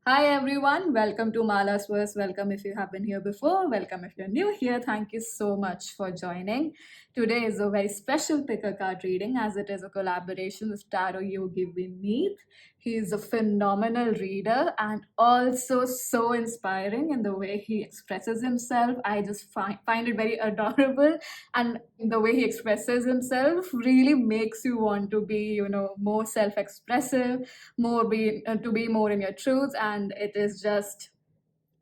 Hi everyone, welcome to Mala's Verse. Welcome if you have been here before. Welcome if you're new here. Thank you so much for joining. Today is a very special pick a card reading as it is a collaboration with Tarot Yogi Vinit. He is a phenomenal reader and also so inspiring in the way he expresses himself. I just find it very adorable, and the way he expresses himself really makes you want to be, more self-expressive, to be more in your truth, and it is just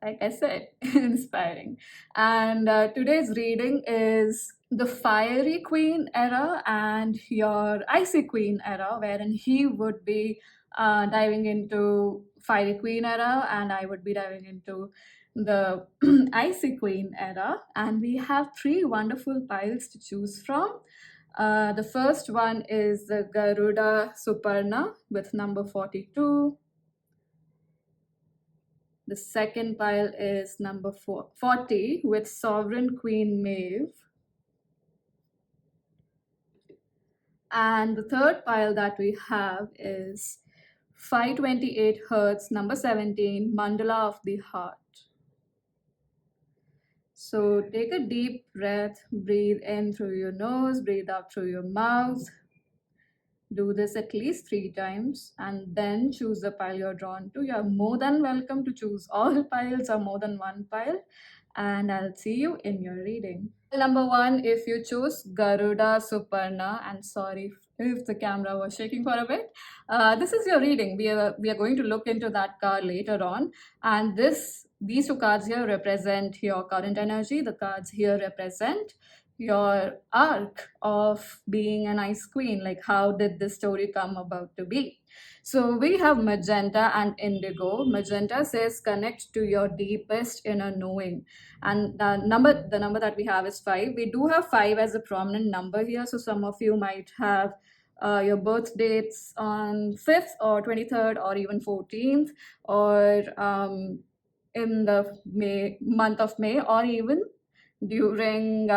like I said, inspiring. And today's reading is the Fiery Queen Era and Your Icy Queen Era, wherein he would be diving into Fiery Queen Era and I would be diving into the Icy Queen Era. And we have three wonderful piles to choose from. The first one is the Garuda Suparna with number 42. The second pile is number 40 with Sovereign Queen Maeve. And the third pile that we have is 528 Hertz, number 17, Mandala of the Heart. So take a deep breath, breathe in through your nose, breathe out through your mouth. Do this at least 3 times and then choose the pile you're drawn to. You're more than welcome to choose all piles or more than one pile, and I'll see you in your reading. Number 1, if you choose Garuda Suparna, and sorry if the camera was shaking for a bit, this is your reading. We are going to look into that card later on, and these two cards here represent your current energy. The cards here represent your arc of being an ice queen, like how did this story come about to be. So we have magenta and indigo. Magenta says connect to your deepest inner knowing, and the number that we have is 5. We do have 5 as a prominent number here, so some of you might have your birth dates on 5th or 23rd or even 14th, or in the month of May, or even during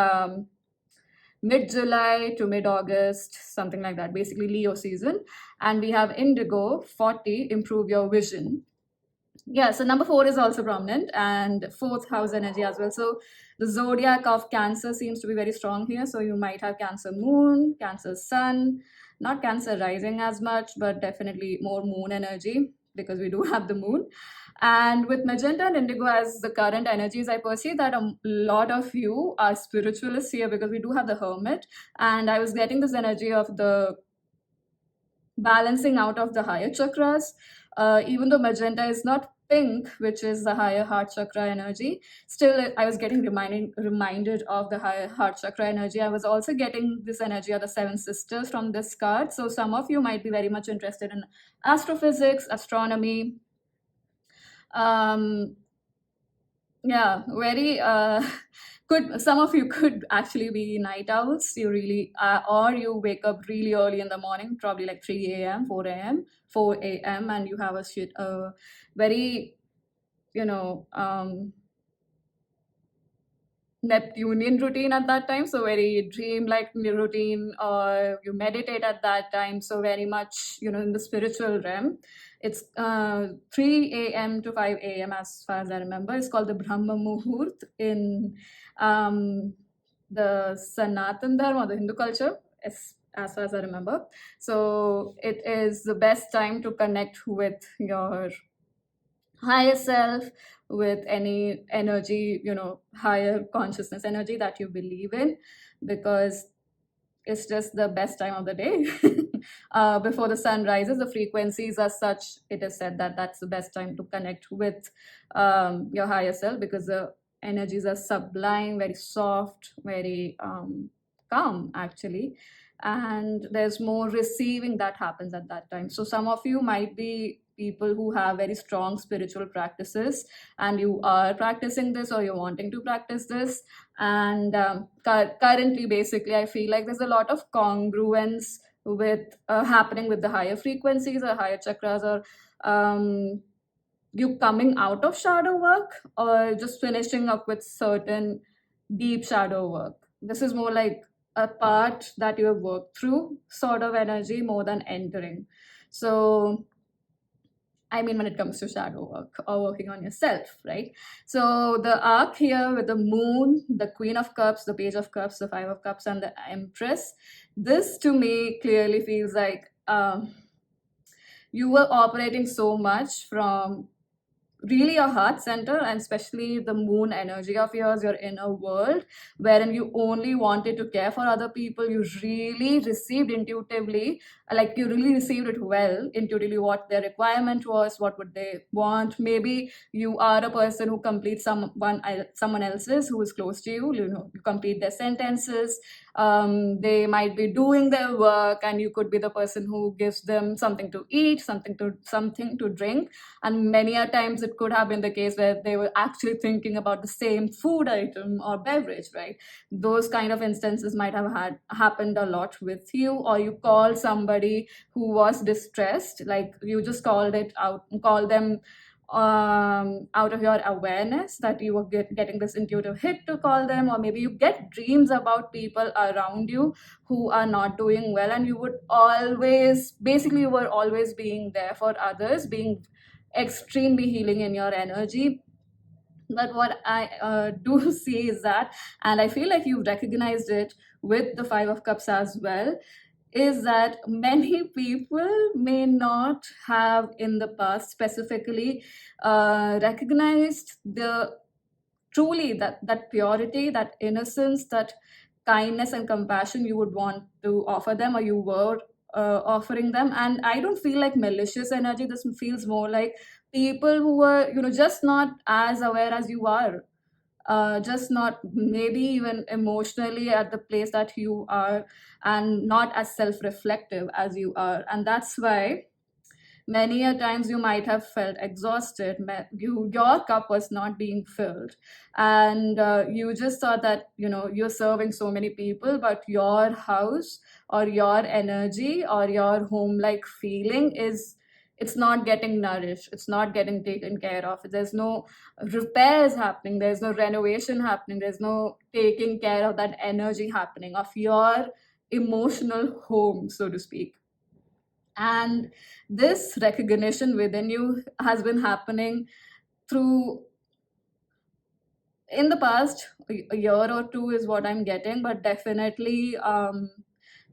mid-July to mid-August, something like that, basically Leo season. And we have indigo 40, improve your vision. Yeah, so number 4 is also prominent, and fourth house energy as well. So the zodiac of Cancer seems to be very strong here. So you might have Cancer moon, Cancer sun, not Cancer rising as much, but definitely more moon energy because we do have the moon. And with magenta and indigo as the current energies, I perceive that a lot of you are spiritualists here because we do have the hermit, and I was getting this energy of the balancing out of the higher chakras. Even though magenta is not pink, which is the higher heart chakra energy, still I was getting reminded of the higher heart chakra energy. I was also getting this energy of the 7 sisters from this card. So some of you might be very much interested in astrophysics, astronomy. Yeah, very could some of you could actually be night owls. You really or you wake up really early in the morning, probably like 3 a.m., 4 a.m., 4 a.m., and you have a very, Neptunian routine at that time, so very dream-like routine, or you meditate at that time, so very much, in the spiritual realm. It's 3 a.m. to 5 a.m. as far as I remember. It's called the Brahma Muhurt in the Sanatan Dharma, the Hindu culture, as far as I remember. So it is the best time to connect with your higher self, with any energy, higher consciousness energy that you believe in, because it's just the best time of the day. Before the sun rises, the frequencies are such, it is said that that's the best time to connect with your higher self, because the energies are sublime, very soft, very calm actually, and there's more receiving that happens at that time. So some of you might be people who have very strong spiritual practices, and you are practicing this or you're wanting to practice this. And currently, basically, I feel like there's a lot of congruence with happening with the higher frequencies or higher chakras, or you coming out of shadow work or just finishing up with certain deep shadow work. This is more like a part that you have worked through sort of energy more than entering. So I mean, when it comes to shadow work or working on yourself, right? So the arc here with the moon, the Queen of Cups, the Page of Cups, the Five of Cups, and the Empress, this to me clearly feels like you were operating so much from really your heart center, and especially the moon energy of yours, your inner world, wherein you only wanted to care for other people. You really received intuitively, like you really received it well intuitively, what their requirement was, what would they want. Maybe you are a person who completes someone else's who is close to you, you complete their sentences. They might be doing their work, and you could be the person who gives them something to eat, something to drink. And many a times it could have been the case where they were actually thinking about the same food item or beverage, right? Those kind of instances might have had happened a lot with you. Or you call somebody who was distressed, like you just call them out of your awareness that you were getting this intuitive hit to call them. Or maybe you get dreams about people around you who are not doing well, and you would always, basically you were always being there for others, being extremely healing in your energy. But what I do see is that, and I feel like you've recognized it with the Five of Cups as well, is that many people may not have in the past specifically recognized the truly that purity, that innocence, that kindness and compassion you would want to offer them, or you were offering them. And I don't feel like malicious energy. This feels more like people who were, just not as aware as you are, just not maybe even emotionally at the place that you are, and not as self-reflective as you are. And that's why many a times you might have felt exhausted. Your cup was not being filled, and you just thought that you're serving so many people, but your house or your energy or your home like feeling is, it's not getting nourished, it's not getting taken care of. There's no repairs happening, there's no renovation happening, there's no taking care of that energy happening of your emotional home, so to speak. And this recognition within you has been happening through, in the past a year or two is what I'm getting, but definitely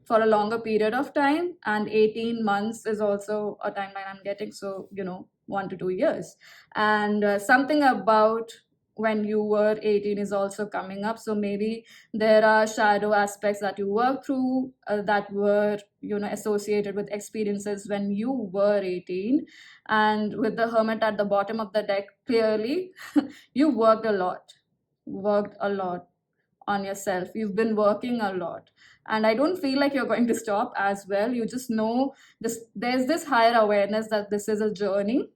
for a longer period of time. And 18 months is also a timeline I'm getting, so 1 to 2 years. And something about when you were 18 is also coming up. So maybe there are shadow aspects that you work through that were associated with experiences when you were 18. And with the Hermit at the bottom of the deck, clearly you worked a lot on yourself. You've been working a lot. And I don't feel like you're going to stop as well. You just know there's this higher awareness that this is a journey.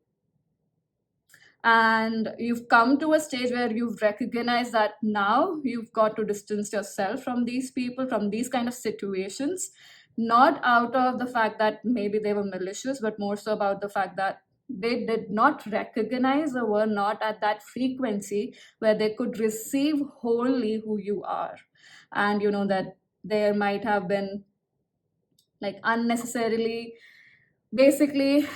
And you've come to a stage where you've recognized that now you've got to distance yourself from these people, from these kind of situations, not out of the fact that maybe they were malicious, but more so about the fact that they did not recognize or were not at that frequency where they could receive wholly who you are. And that there might have been like unnecessarily, basically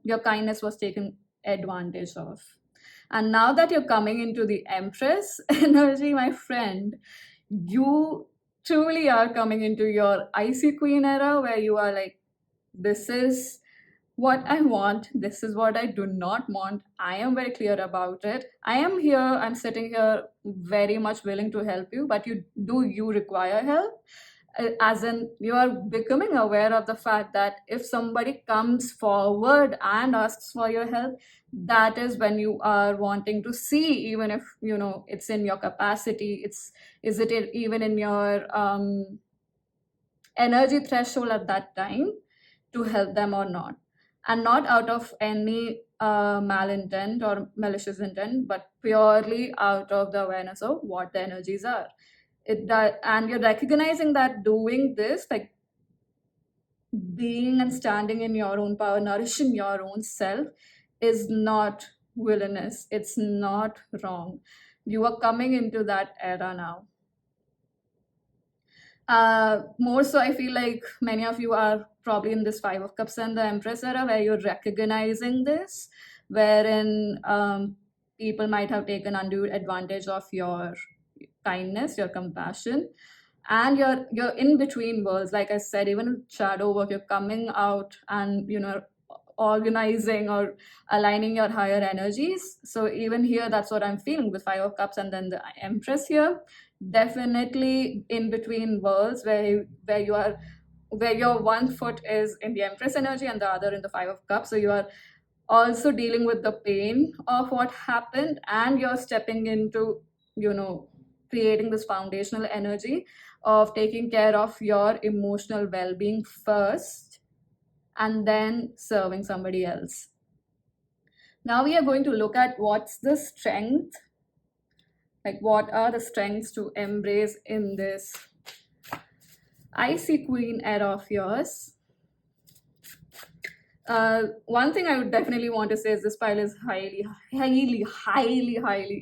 your kindness was taken advantage of. And now that you're coming into the Empress energy, my friend, you truly are coming into your Icy Queen era, where you are like, this is what I want, this is what I do not want. I am very clear about it. I am here, I'm sitting here very much willing to help you, but you require help. As in, you are becoming aware of the fact that if somebody comes forward and asks for your help, that is when you are wanting to see, even if it's in your capacity, is it even in your energy threshold at that time to help them or not. And not out of any malintent or malicious intent, but purely out of the awareness of what the energies are. And you're recognizing that doing this, like being and standing in your own power, nourishing your own self, is not villainous, it's not wrong. You are coming into that era now. More so, I feel like many of you are probably in this Five of Cups and the Empress era where you're recognizing this, wherein people might have taken undue advantage of your kindness, your compassion, and you're in between worlds. Like I said, even with shadow work, you're coming out and organizing or aligning your higher energies. So even here, that's what I'm feeling with Five of Cups and then the Empress here. Definitely in between worlds where you are, where your one foot is in the Empress energy and the other in the Five of Cups. So you are also dealing with the pain of what happened, and you're stepping into, you know creating this foundational energy of taking care of your emotional well-being first and then serving somebody else. Now we are going to look at what's the strength, like what are the strengths to embrace in this icy queen era of yours. One thing I would definitely want to say is this pile is highly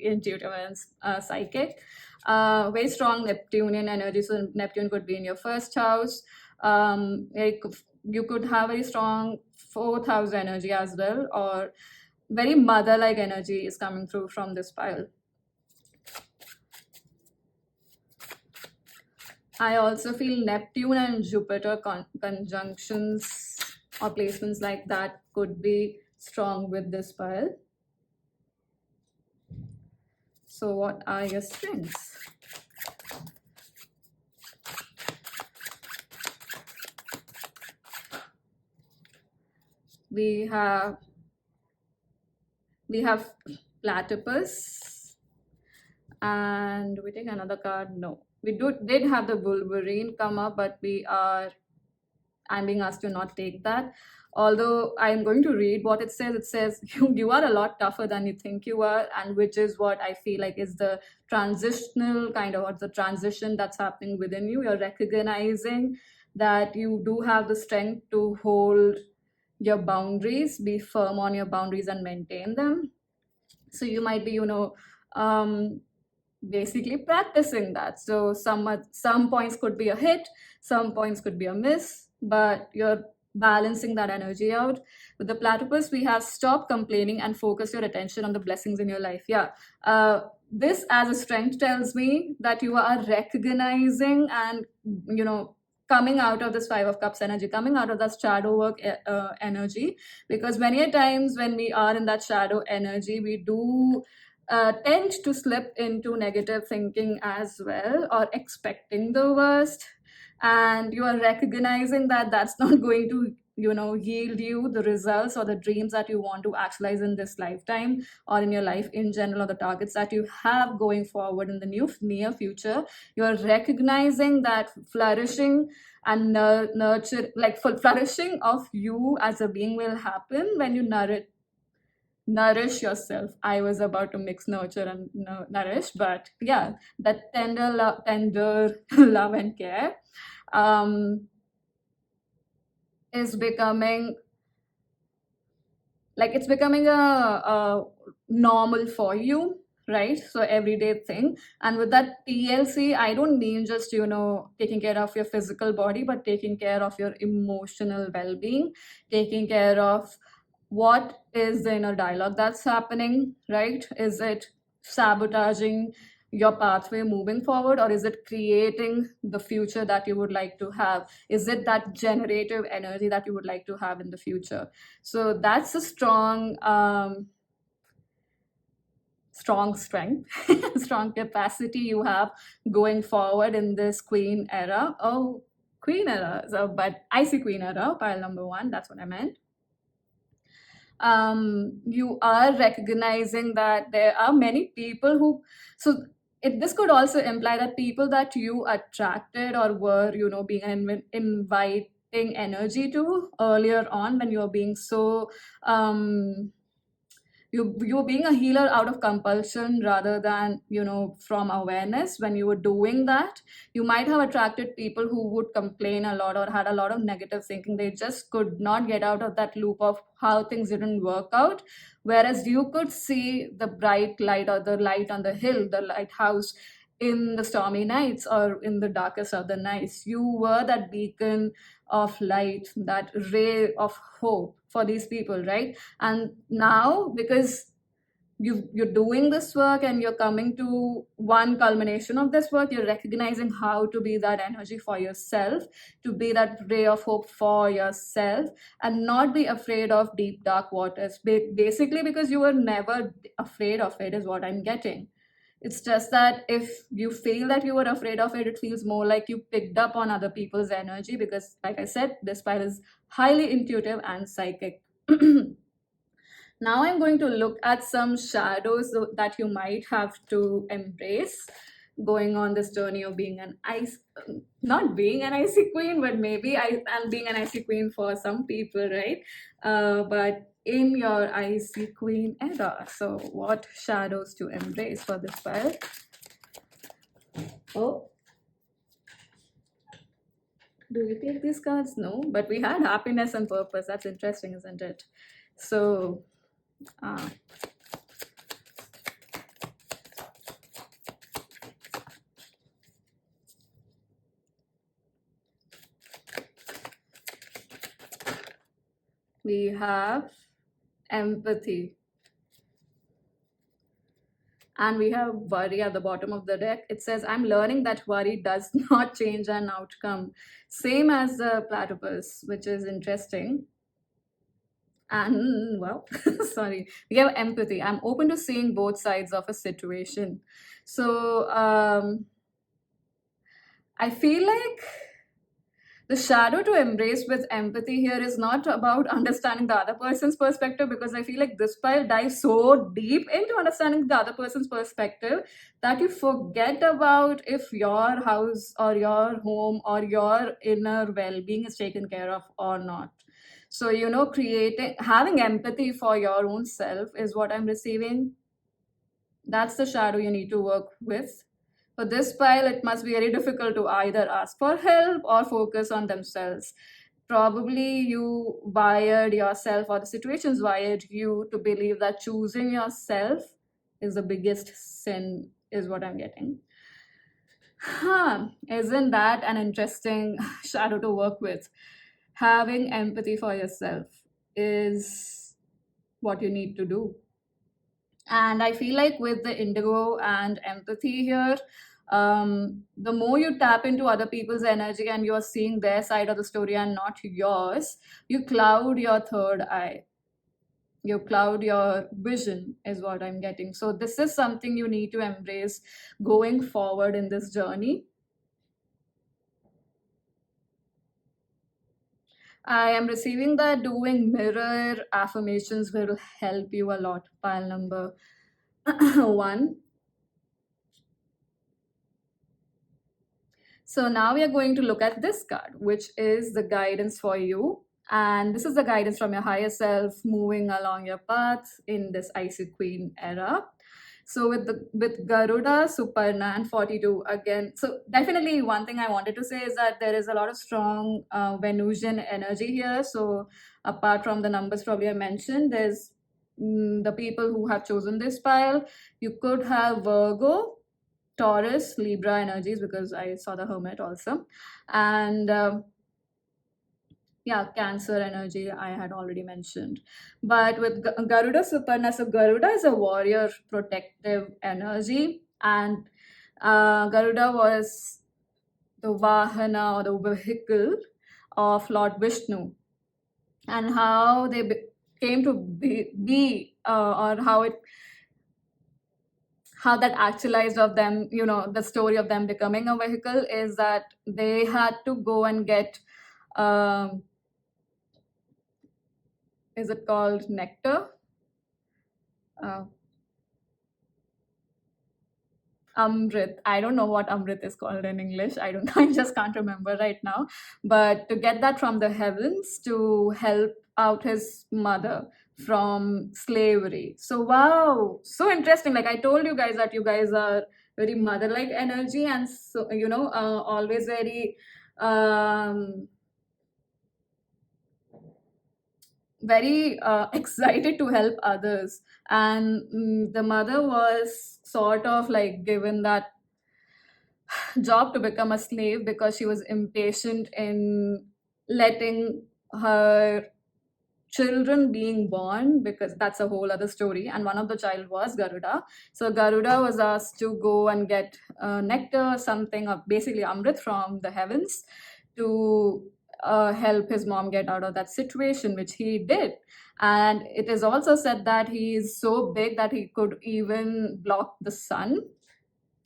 intuitive and psychic. Very strong Neptunian energy. So Neptune could be in your first house. Like you could have very strong fourth house energy as well, or very mother-like energy is coming through from this pile. I also feel Neptune and Jupiter conjunctions or placements like that could be strong with this pile. So what are your strengths? We have platypus, and we take another card. No, we did have the Wolverine come up, but I'm being asked to not take that. Although I'm going to read what it says. It says you are a lot tougher than you think you are, and which is what I feel like is the transitional kind of, or the transition that's happening within you. You're recognizing that you do have the strength to hold your boundaries, be firm on your boundaries and maintain them. So you might be, basically practicing that. So some points could be a hit, some points could be a miss, but you're balancing that energy out. With the platypus, we have stop complaining and focus your attention on the blessings in your life. Yeah. This as a strength tells me that you are recognizing and coming out of this Five of Cups energy, coming out of that shadow work energy, because many a times when we are in that shadow energy, we do tend to slip into negative thinking as well, or expecting the worst, and you are recognizing that that's not going to yield you the results or the dreams that you want to actualize in this lifetime or in your life in general, or the targets that you have going forward in the near future. You are recognizing that flourishing and nurture, like full flourishing of you as a being, will happen when you nourish yourself. I was about to mix nurture and nourish, but yeah, that tender love and care is becoming, like, it's becoming a normal for you, right? So everyday thing. And with that TLC, I don't mean just taking care of your physical body, but taking care of your emotional well-being, taking care of what is the inner dialogue that's happening, right? Is it sabotaging your pathway moving forward, or is it creating the future that you would like to have? Is it that generative energy that you would like to have in the future? So that's a strong strength, strong capacity you have going forward in this queen era. Oh, queen era. So, but icy queen era, pile number one, that's what I meant. You are recognizing that there are many people who, so this could also imply that people that you attracted or were being inviting energy to earlier on, when you're being so you're being a healer out of compulsion rather than from awareness. When you were doing that, you might have attracted people who would complain a lot or had a lot of negative thinking. They just could not get out of that loop of how things didn't work out, whereas you could see the bright light, or the light on the hill, the lighthouse, in the stormy nights or in the darkest of the nights. You were that beacon of light, that ray of hope for these people, right? And now, because you're doing this work and you're coming to one culmination of this work, you're recognizing how to be that energy for yourself, to be that ray of hope for yourself, and not be afraid of deep dark waters. Basically, because you were never afraid of it, is what I'm getting. It's just that if you feel that you were afraid of it, it feels more like you picked up on other people's energy, because like I said, this file is highly intuitive and psychic. Now I'm going to look at some shadows that you might have to embrace going on this journey of being an ice, not being an icy queen, but maybe I am being an icy queen for some people, right? But in your icy queen era. So what shadows to embrace for this file? Oh, do we take these cards? No, but we had happiness and purpose. That's interesting, isn't it? So, uh, we have empathy, and we have worry at the bottom of the deck. It says, I'm learning that worry does not change an outcome. Same as the platypus, which is interesting. And well, sorry, we have empathy. I'm open to seeing both sides of a situation. So I feel like the shadow to embrace with empathy here is not about understanding the other person's perspective, because I feel like this pile dives so deep into understanding the other person's perspective that you forget about if your house or your home or your inner well-being is taken care of or not. So, having empathy for your own self is what I'm receiving. That's the shadow you need to work with. For this pile, it must be very difficult to either ask for help or focus on themselves. Probably you wired yourself, or the situations wired you to believe that choosing yourself is the biggest sin, is what I'm getting. Huh, isn't that an interesting shadow to work with? Having empathy for yourself is what you need to do. And I feel like with the indigo and empathy here, the more you tap into other people's energy and you're seeing their side of the story and not yours, you cloud your third eye. You cloud your vision, is what I'm getting. So, this is something you need to embrace going forward in this journey. I am receiving that doing mirror affirmations will help you a lot. Pile number one. So now we are going to look at this card, which is the guidance for you. And this is the guidance from your higher self moving along your path in this Icy Queen era. So with Garuda, Suparna, and 42 again. So definitely one thing I wanted to say is that there is a lot of strong Venusian energy here. So apart from the numbers probably I mentioned, there's the people who have chosen this pile. You could have Virgo, Taurus, Libra energies, because I saw the Hermit also. And yeah, Cancer energy I had already mentioned. But with Garuda Suparna, so Garuda is a warrior protective energy, and Garuda was the Vahana, or the vehicle of Lord Vishnu, and how they came to be or how that actualized of them, the story of them becoming a vehicle is that they had to go and get, um, is it called nectar? Uh, Amrit. I don't know what Amrit is called in English. I don't know. I just can't remember right now. But to get that from the heavens to help out his mother from slavery. So, wow, so interesting. Like I told you guys that you guys are very mother-like energy, and so, always very, very excited to help others. And the mother was sort of like given that job to become a slave because she was impatient in letting her children being born, because that's a whole other story. And one of the child was Garuda. So Garuda was asked to go and get nectar or something, or basically amrit from the heavens, to help his mom get out of that situation, which he did. And it is also said that he is so big that he could even block the sun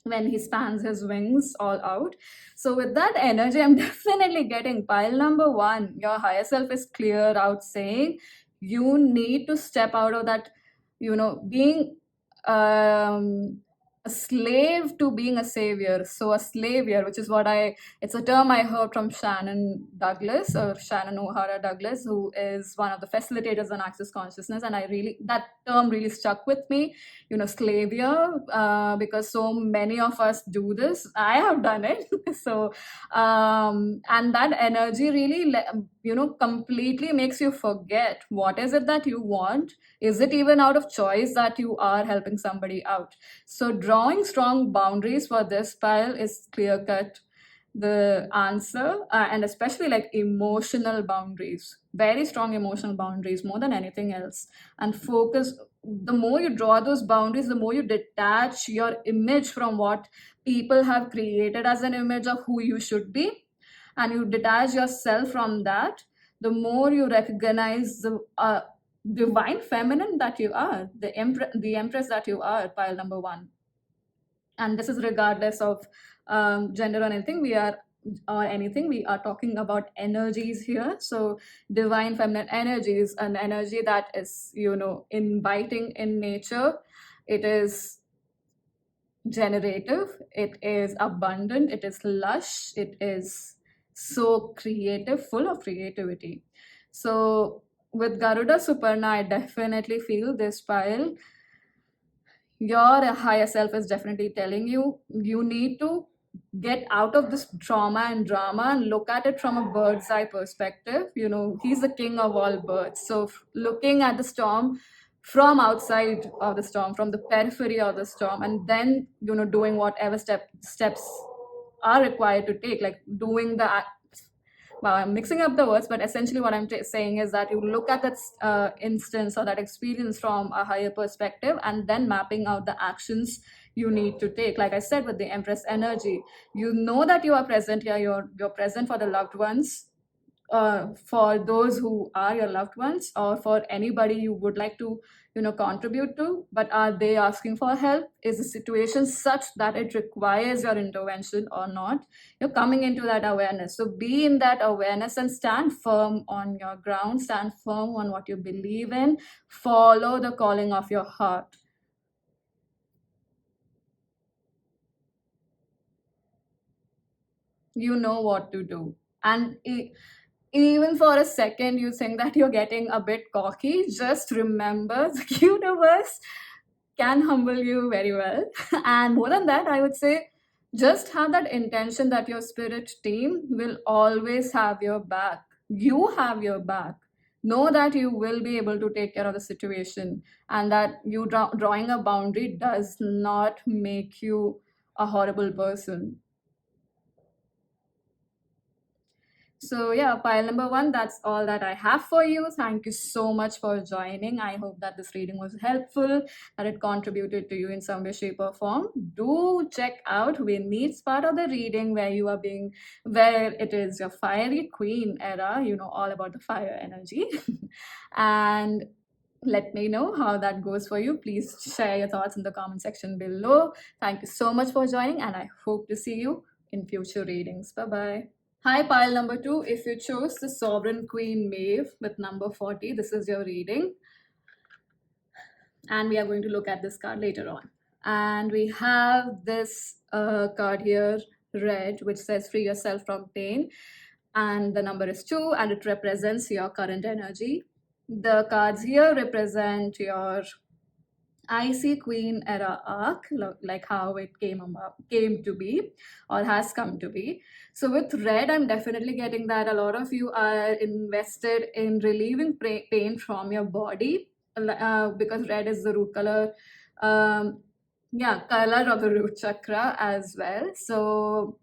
when he spans his wings all out. So with that energy, I'm definitely getting pile number one. Your higher self is clear out saying you need to step out of that, being a slave to being a savior. So a slavior, which is it's a term I heard from Shannon Douglas, or Shannon O'Hara Douglas, who is one of the facilitators on Access Consciousness. And that term really stuck with me, slavior, because so many of us do this. I have done it. So and that energy really completely makes you forget what is it that you want. Is it even out of choice that you are helping somebody out? So drawing strong boundaries for this pile is clear cut the answer, and especially like emotional boundaries, very strong emotional boundaries more than anything else. And focus, the more you draw those boundaries, the more you detach your image from what people have created as an image of who you should be, and you detach yourself from that, the more you recognize the divine feminine that you are, the empress that you are, pile number one. And this is regardless of gender or anything. We are talking about energies here. So divine feminine energy is an energy that is, inviting in nature. It is generative, it is abundant, it is lush, it is so creative, full of creativity. So with Garuda Suparna, I definitely feel this pile, your higher self is definitely telling you you need to get out of this trauma and drama and look at it from a bird's eye perspective. He's the king of all birds. So looking at the storm from outside of the storm, from the periphery of the storm, and then doing whatever steps are required to take, like doing the well, I'm mixing up the words, but essentially what I'm saying is that you look at that instance or that experience from a higher perspective, and then mapping out the actions you need to take. Like I said, with the Empress energy, you know that you are present here, you're present for the loved ones, for those who are your loved ones, or for anybody you would like to contribute to. But are they asking for help? Is the situation such that it requires your intervention or not? You're coming into that awareness. So be in that awareness and stand firm on your ground, stand firm on what you believe in, follow the calling of your heart. You know what to do. And even for a second you think that you're getting a bit cocky, just remember the universe can humble you very well. And more than that, I would say just have that intention that your spirit team will always have your back. You have your back. Know that you will be able to take care of the situation, and that you drawing a boundary does not make you a horrible person. So yeah, pile number one, that's all that I have for you. Thank you so much for joining. I hope that this reading was helpful, that it contributed to you in some way, shape, or form. Do check out Vinit's part of the reading where it is your fiery queen era, all about the fire energy. And let me know how that goes for you. Please share your thoughts in the comment section below. Thank you so much for joining, and I hope to see you in future readings. Bye bye. Hi, pile number two. If you chose the Sovereign Queen Maeve with number 40, this is your reading. And we are going to look at this card later on. And we have this card here, red, which says free yourself from pain. And the number is 2, and it represents your current energy. The cards here represent your Icy Queen Era arc, like how it came to be or has come to be. So with red, I'm definitely getting that a lot of you are invested in relieving pain from your body, because red is the root color. Yeah, color of the root chakra as well. So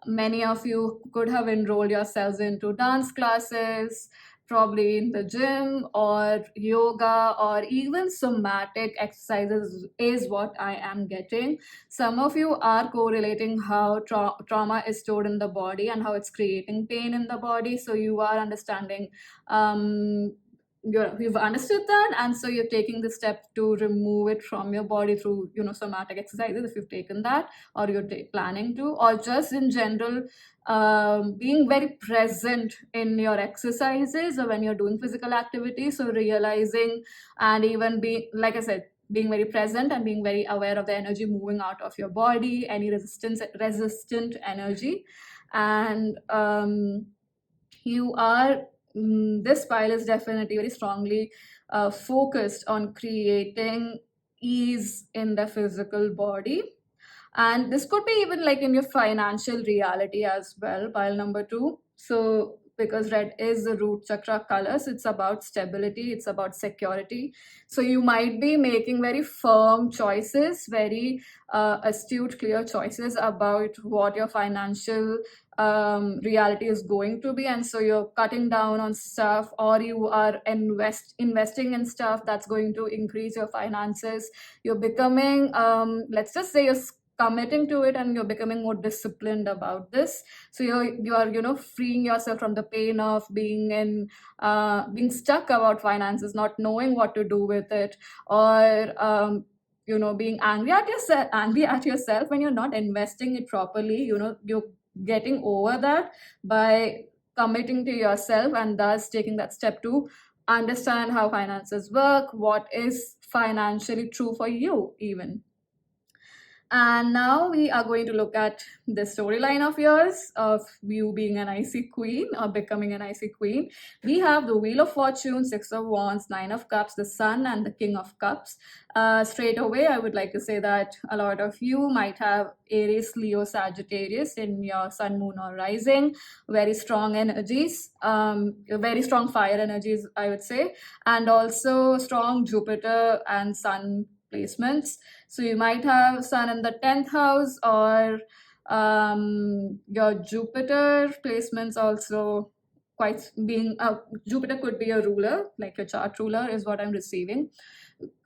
many of you could have enrolled yourselves into dance classes, probably in the gym or yoga or even somatic exercises, is what I am getting. Some of you are correlating how trauma is stored in the body and how it's creating pain in the body. So you are understanding, you've understood that, and so you're taking the step to remove it from your body through, somatic exercises, if you've taken that, or you're planning to, or just in general, being very present in your exercises or when you're doing physical activity. So realizing, and even being, like I said, being very present and being very aware of the energy moving out of your body, any resistant energy. And you are this pile is definitely very strongly focused on creating ease in the physical body, and this could be even like in your financial reality as well, pile number two. So because red is the root chakra color, so it's about stability, it's about security. So you might be making very firm choices, very astute, clear choices about what your financial reality is going to be, and so you're cutting down on stuff, or you are investing in stuff that's going to increase your finances. You're becoming, let's just say, you're committing to it, and you're becoming more disciplined about this. So you're freeing yourself from the pain of being stuck about finances, not knowing what to do with it, or being angry at yourself when you're not investing it properly. You're getting over that by committing to yourself, and thus taking that step to understand how finances work, what is financially true for you even. And now we are going to look at the storyline of yours, of you being an icy queen or becoming an icy queen. We have the Wheel of Fortune, Six of Wands, Nine of Cups, the Sun, and the King of Cups. Straight away, I would like to say that a lot of you might have Aries, Leo, Sagittarius in your Sun, Moon, or Rising. Very strong energies, very strong fire energies, I would say, and also strong Jupiter and Sun placements. So you might have Sun in the 10th house, or your Jupiter placements also quite being, Jupiter could be a ruler, like your chart ruler is what I'm receiving.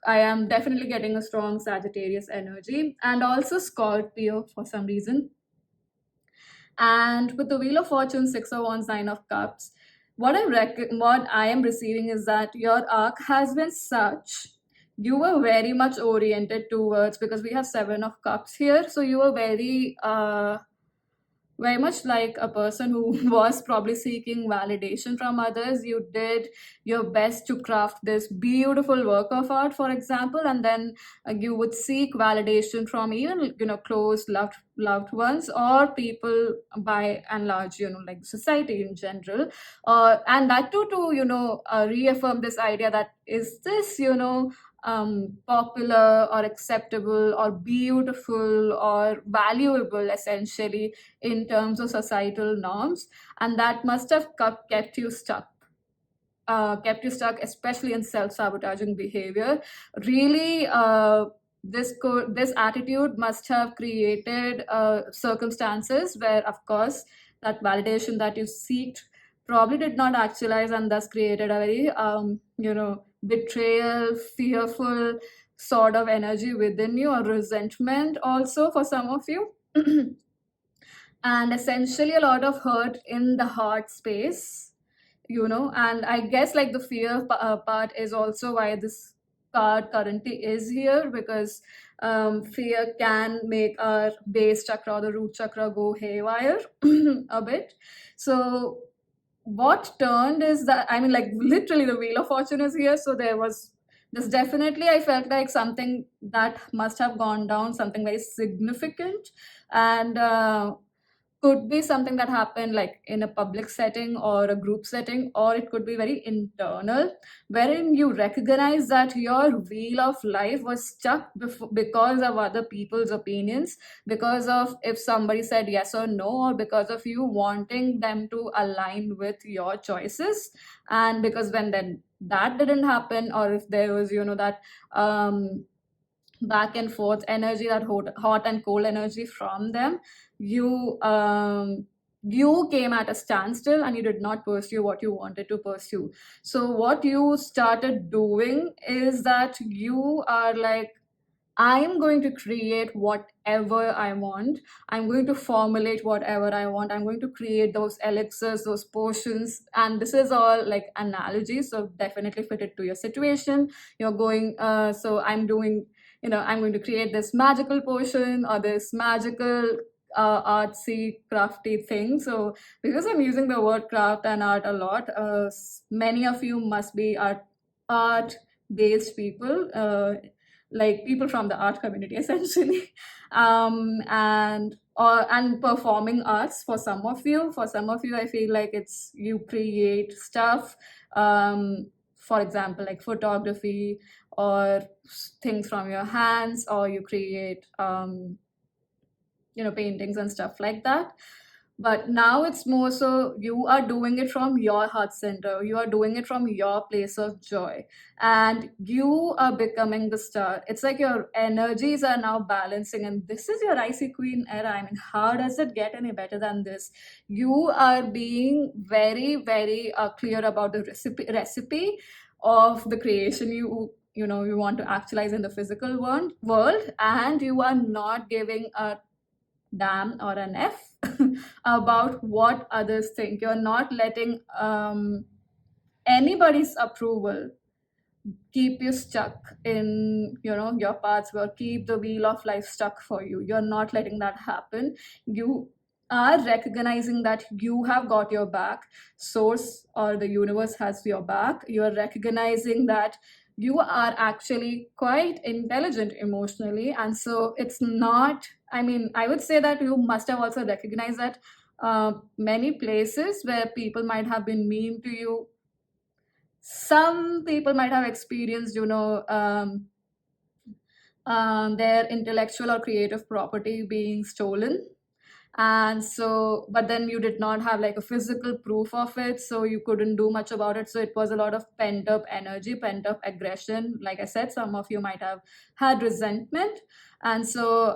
I am definitely getting a strong Sagittarius energy, and also Scorpio for some reason. And with the Wheel of Fortune, Six of Wands, Nine of Cups, what I am receiving is that your arc has been such, you were very much oriented towards, because we have Seven of Cups here, so you were very much like a person who was probably seeking validation from others. You did your best to craft this beautiful work of art, for example, and then you would seek validation from even close loved ones, or people by and large, like society in general, and that too to reaffirm this idea that is this popular or acceptable or beautiful or valuable, essentially, in terms of societal norms, and that must have kept you stuck. Especially in self-sabotaging behavior. Really, this attitude must have created circumstances where, of course, that validation that you seeked probably did not actualize, and thus created a very betrayal, fearful sort of energy within you, or resentment also for some of you. And essentially a lot of hurt in the heart space, and I guess like the fear part is also why this card currently is here, because fear can make our base chakra or the root chakra go haywire a bit. So what turned is that, I mean, like, literally the Wheel of Fortune is here, so this definitely, I felt like something that must have gone down, something very significant, and could be something that happened like in a public setting or a group setting, or it could be very internal, wherein you recognize that your wheel of life was stuck because of other people's opinions, because of if somebody said yes or no, or because of you wanting them to align with your choices. And because when then that didn't happen, or if there was that back and forth energy, that hot and cold energy from them, you you came at a standstill and you did not pursue what you wanted to pursue. So what you started doing is that you are like, I'm going to create whatever I want. I'm going to formulate whatever I want. I'm going to create those elixirs, those potions. And this is all like analogies. So definitely fit it to your situation. You're going, so I'm doing, I'm going to create this magical potion or this magical artsy, crafty thing. So because I'm using the word craft and art a lot, many of you must be art based people. Like people from the art community essentially. And performing arts for some of you. For some of you, I feel like it's you create stuff, for example, like photography or things from your hands, or you create paintings and stuff like that. But now it's more so you are doing it from your heart center, you are doing it from your place of joy, and you are becoming the star. It's like your energies are now balancing, and this is your icy queen era. I mean, how does it get any better than this? You are being very, very clear about the recipe of the creation you want to actualize in the physical world, and you are not giving a damn or an F about what others think. You're not letting anybody's approval keep you stuck in your paths, or keep the wheel of life stuck for you. You're not letting that happen. You are recognizing that you have got your back. Source or the universe has your back. You're recognizing that you are actually quite intelligent emotionally, and so it's not, I mean, I would say that you must have also recognized that many places where people might have been mean to you, some people might have experienced their intellectual or creative property being stolen. And so, but then you did not have like a physical proof of it, so you couldn't do much about it. So it was a lot of pent up energy, pent up aggression. Like I said, some of you might have had resentment. And so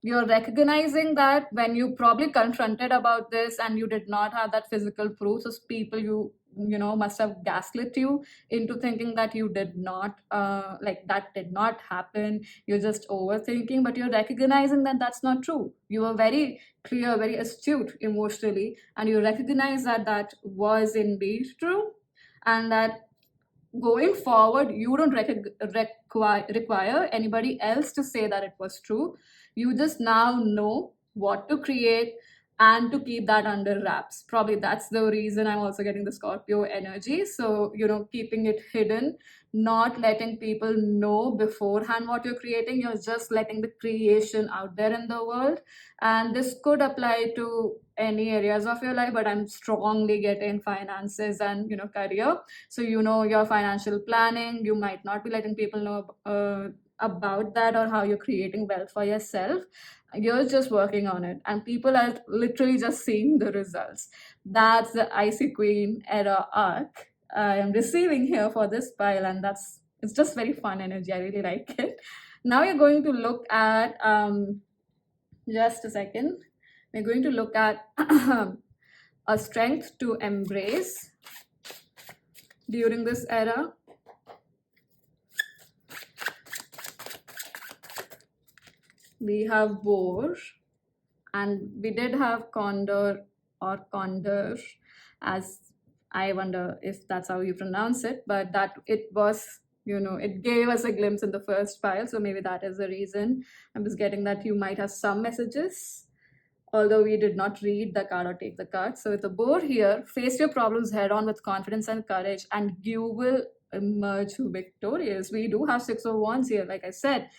you're recognizing that when you probably confronted about this and you did not have that physical proof, so people must have gaslit you into thinking that you did not like that did not happen, you're just overthinking. But you're recognizing that that's not true. You were very clear, very astute emotionally, and you recognize that that was indeed true, and that going forward you don't require anybody else to say that it was true. You just now know what to create and to keep that under wraps. Probably that's the reason I'm also getting the Scorpio energy. So keeping it hidden, not letting people know beforehand what you're creating. You're just letting the creation out there in the world. And this could apply to any areas of your life, but I'm strongly getting finances and career. So your financial planning, you might not be letting people know about that, or how you're creating wealth for yourself. You're just working on it, and people are literally just seeing the results. That's the icy queen era arc I am receiving here for this pile, and it's just very fun energy. I really like it. Now you're going to look at just a second. We're going to look at a strength to embrace during this era. We have boar, and we did have condor or condor, as I wonder if that's how you pronounce it, but that it was, it gave us a glimpse in the first file. So maybe that is the reason I'm just getting that you might have some messages, although we did not read the card or take the card. So with the boar here, face your problems head on with confidence and courage, and you will emerge victorious. We do have 6 of Wands here, like I said.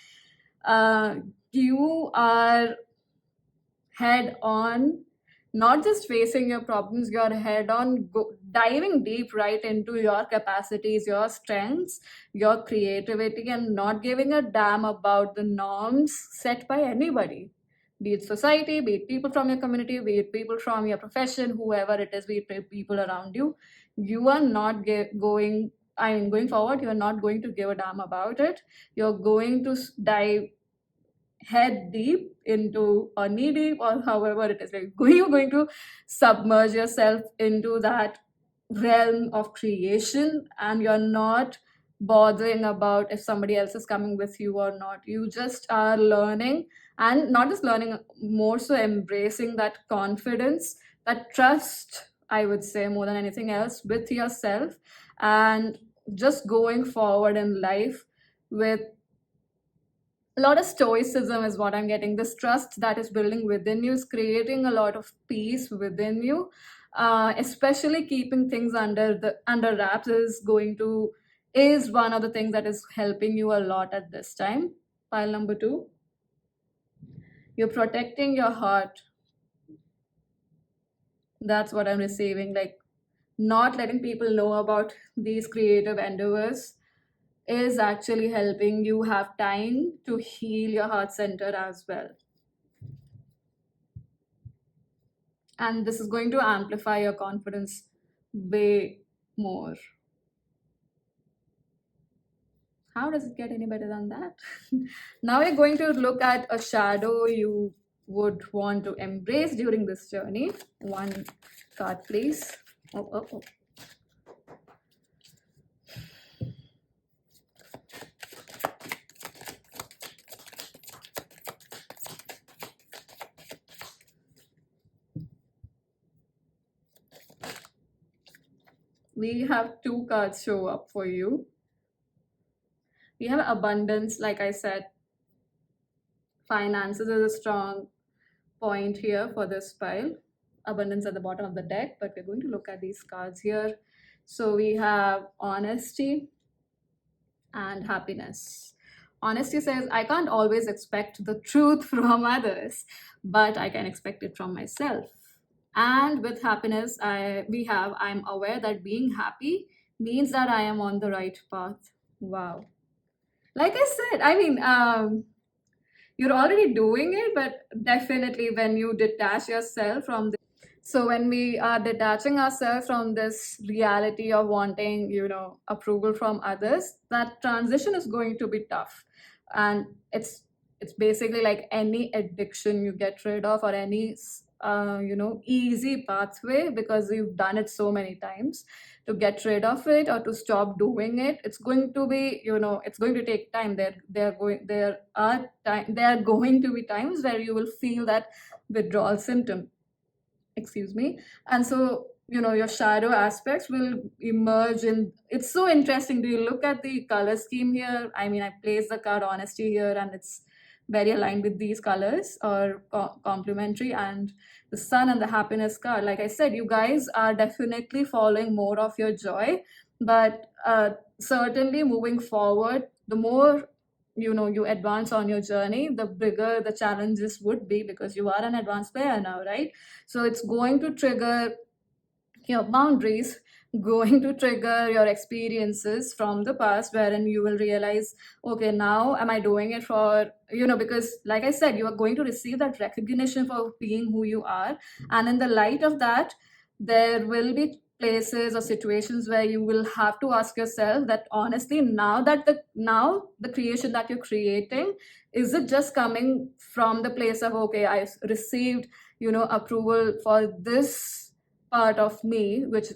You are head on, not just facing your problems, you're head on diving deep right into your capacities, your strengths, your creativity, and not giving a damn about the norms set by anybody, be it society, be it people from your community, be it people from your profession, whoever it is, be it people around you. You are not going I mean, going forward, you're not going to give a damn about it. You're going to dive head deep into, or knee deep, or however it is, like you're going to submerge yourself into that realm of creation, and you're not bothering about if somebody else is coming with you or not. You just are learning, and not just learning, more so embracing that confidence, that trust, I would say, more than anything else, with yourself, and just going forward in life with a lot of stoicism is what I'm getting. This trust that is building within you is creating a lot of peace within you. Especially keeping things under wraps is one of the things that is helping you a lot at this time. Pile number two, you're protecting your heart. That's what I'm receiving. Like, not letting people know about these creative endeavors is actually helping you have time to heal your heart center as well. And this is going to amplify your confidence way more. How does it get any better than that? Now we're going to look at a shadow you would want to embrace during this journey. One card, please. Oh. We have two cards show up for you. We have abundance, like I said. Finances is a strong point here for this pile. Abundance at the bottom of the deck, but we're going to look at these cards here. So we have honesty and happiness. Honesty says, I can't always expect the truth from others, but I can expect it from myself. And with happiness, I'm aware that being happy means that I am on the right path. Wow. Like I said, I mean, you're already doing it, but definitely when you detach yourself from the, so when we are detaching ourselves from this reality of wanting, approval from others, that transition is going to be tough. And it's basically like any addiction you get rid of, or any easy pathway, because you've done it so many times. To get rid of it or to stop doing it, it's going to be, it's going to take time. There are going to be times where you will feel that withdrawal symptom, excuse me. And so, your shadow aspects will emerge in, it's so interesting. Do you look at the color scheme here? I mean, I placed the card honesty here, and it's very aligned with these colors, or complementary. And the sun and the happiness card, like I said, you guys are definitely following more of your joy, but certainly moving forward, the more you advance on your journey, the bigger the challenges would be, because you are an advanced player now, right? So it's going to trigger your boundaries, going to trigger your experiences from the past, wherein you will realize, okay, now am I doing it for, because like I said, you are going to receive that recognition for being who you are. And in the light of that, there will be places or situations where you will have to ask yourself that, honestly, now the creation that you're creating, is it just coming from the place of, okay, I received approval for this part of me, which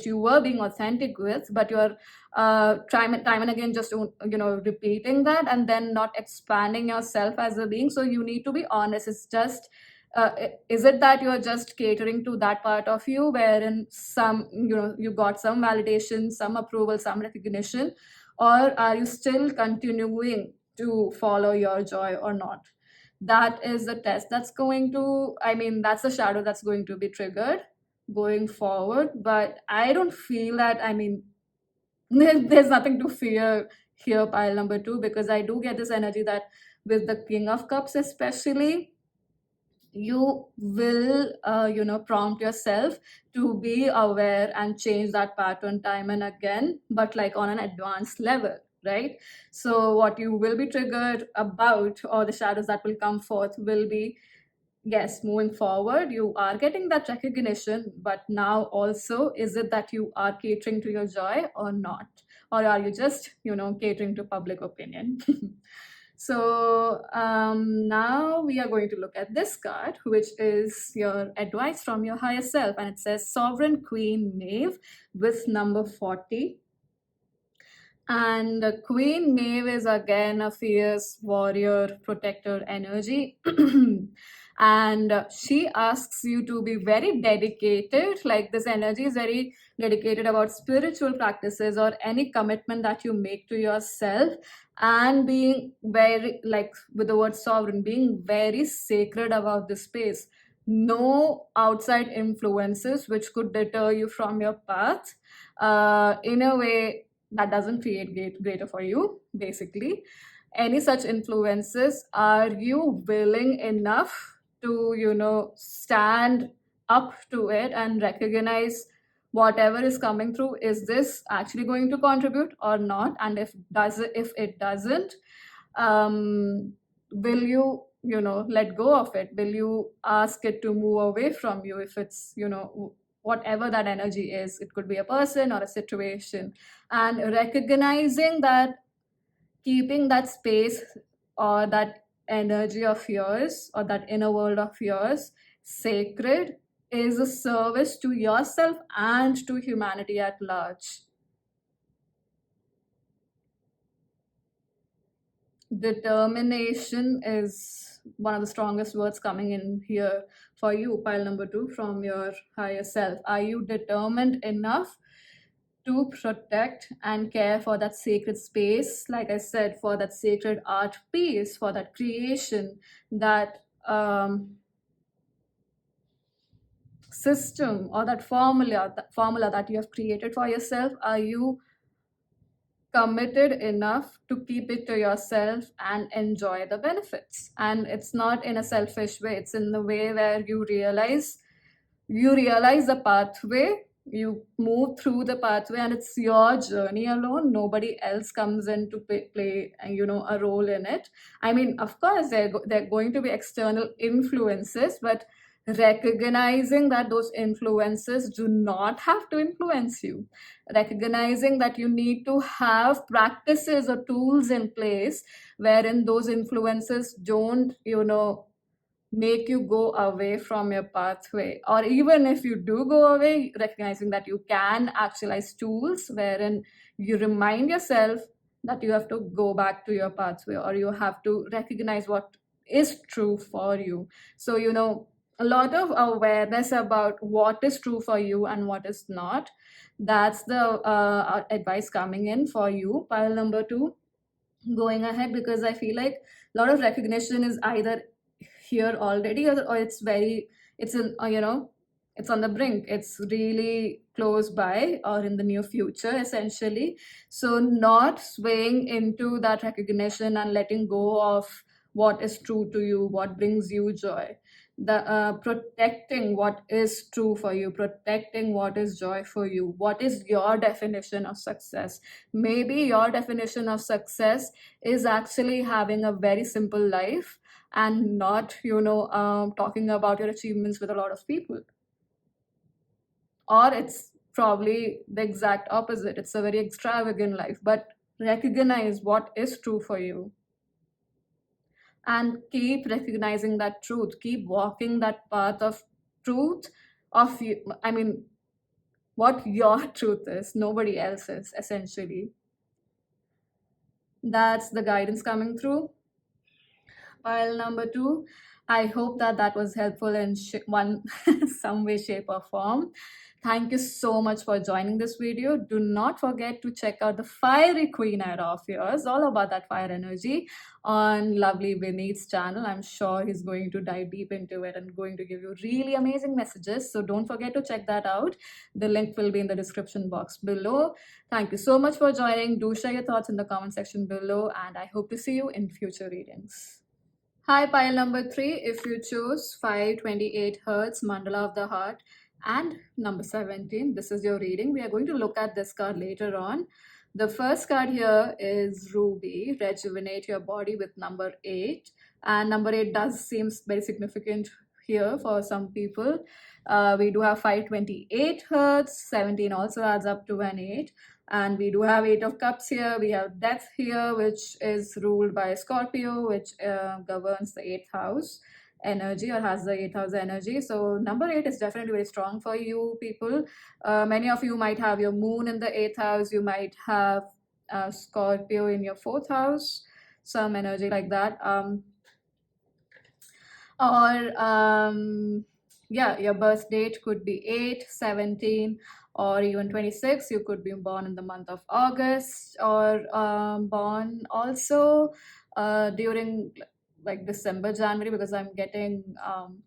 you were being authentic with, but you're time and again just repeating that, and then not expanding yourself as a being. So you need to be honest. It's just, is it that you're just catering to that part of you, wherein you got some validation, some approval, some recognition, or are you still continuing to follow your joy or not? That is the test that's going to, I mean, that's the shadow that's going to be triggered going forward. But I don't feel that, I mean, there's nothing to fear here, pile number two, because I do get this energy that with the King of Cups especially, you will prompt yourself to be aware and change that pattern time and again, but like on an advanced level, right? So what you will be triggered about, or the shadows that will come forth, will be, yes, moving forward, you are getting that recognition, but now also, is it that you are catering to your joy or not? or are you just, catering to public opinion? So now we are going to look at this card, which is your advice from your higher self, and it says Sovereign Queen Maeve with number 40. And Queen Maeve is again a fierce warrior protector energy. And she asks you to be very dedicated. Like, this energy is very dedicated about spiritual practices or any commitment that you make to yourself, and being very, like with the word sovereign, being very sacred about the space. No outside influences which could deter you from your path. In a way, that doesn't create greater for you, basically. Any such influences, are you willing enough to, stand up to it and recognize whatever is coming through? Is this actually going to contribute or not? And if it doesn't, will you, let go of it? Will you ask it to move away from you? If it's, whatever that energy is, it could be a person or a situation, and recognizing that, keeping that space or that energy of yours or that inner world of yours sacred is a service to yourself and to humanity at large. Determination is one of the strongest words coming in here for you, pile number 2, from your higher self. Are you determined enough to protect and care for that sacred space? Like I said, for that sacred art piece, for that creation, that system or that formula that you have created for yourself. Are you committed enough to keep it to yourself and enjoy the benefits? And it's not in a selfish way, it's in the way where you realize the pathway, you move through the pathway, and it's your journey alone. Nobody else comes in to play a role in it. I mean, of course there are going to be external influences, but recognizing that those influences do not have to influence you, recognizing that you need to have practices or tools in place wherein those influences don't make you go away from your pathway. Or even if you do go away, recognizing that you can actualize tools wherein you remind yourself that you have to go back to your pathway, or you have to recognize what is true for you. So a lot of awareness about what is true for you and what is not. That's the advice coming in for you, pile number 2, going ahead, because I feel like a lot of recognition is either here already, or it's in it's on the brink, it's really close by or in the near future, essentially. So not swaying into that recognition and letting go of what is true to you, what brings you joy, the protecting what is true for you, protecting what is joy for you. What is your definition of success? Maybe your definition of success is actually having a very simple life and not talking about your achievements with a lot of people. Or it's probably the exact opposite, it's a very extravagant life. But recognize what is true for you and keep recognizing that truth, keep walking that path of truth of you. I mean, what your truth is, nobody else's, essentially. That's the guidance coming through. Pile number 2, I hope that was helpful in some way, shape or form. Thank you so much for joining this video. Do not forget to check out the Fiery Queen Era of yours, all about that fire energy, on lovely Vinit's channel. I'm sure he's going to dive deep into it and going to give you really amazing messages. So don't forget to check that out. The link will be in the description box below. Thank you so much for joining. Do share your thoughts in the comment section below, and I hope to see you in future readings. Hi, pile number 3. If you choose 528 Hertz, Mandala of the Heart, and number 17, this is your reading. We are going to look at this card later on. The first card here is Ruby, Rejuvenate Your Body, with number 8. And number 8 does seem very significant here for some people. We do have 528 hertz, 17 also adds up to an 8. And we do have 8 of cups here. We have death here, which is ruled by Scorpio, which governs the 8th house energy, or has the 8th house energy. So number 8 is definitely very strong for you people. Many of you might have your moon in the 8th house. You might have Scorpio in your 4th house, some energy like that. Or yeah, your birth date could be 8, 17, or even 26. You could be born in the month of August, or born also during like December, January, because I'm getting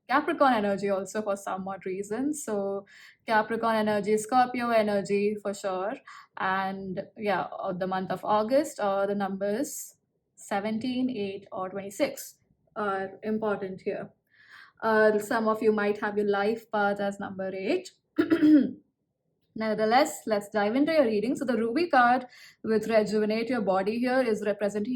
Capricorn energy also for some odd reason. So Capricorn energy, Scorpio energy for sure. And yeah, the month of August, or the numbers 17, 8, or 26 are important here. Some of you might have your life path as number 8. Nevertheless, let's dive into your reading. So the ruby card with rejuvenate your body here is representing